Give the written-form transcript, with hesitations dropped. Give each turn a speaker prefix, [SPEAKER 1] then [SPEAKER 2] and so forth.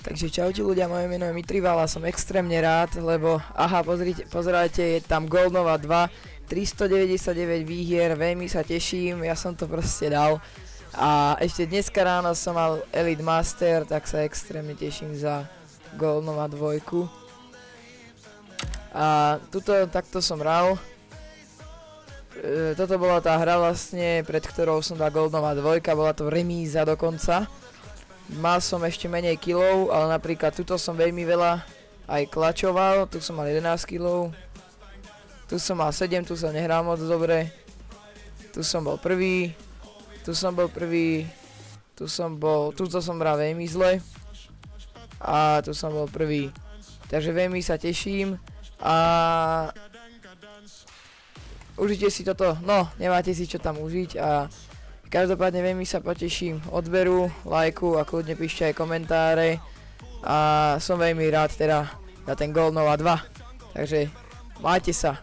[SPEAKER 1] Takže čaute ľudia, moje meno je Mitrival a som extrémne rád, lebo aha, pozerajte, je tam Gold Nova 2, 399 výhier, veľmi sa teším, ja som to proste dal. A ešte dneska ráno som mal Elite Master, tak sa extrémne teším za Gold Nova 2. A takto som hral. Toto bola tá hra vlastne, pred ktorou som dal Gold Nova 2, bola to remíza dokonca. Mal som ešte menej kilov, ale napríklad tuto som veľmi veľa aj klačoval, tu som mal 11 kilov. Tu som mal 7, tu som nehral moc dobre. Tu som bol prvý. Tu som bol prvý. Tuto som hral veľmi zle. A tu som bol prvý. Takže veľmi sa teším. A užite si toto, no nemáte si čo tam užiť a každopádne veľmi sa poteším odberu, lajku a kľudne píšte aj komentáre a som veľmi rád teda na ten Gold Nova 2. Takže majte sa.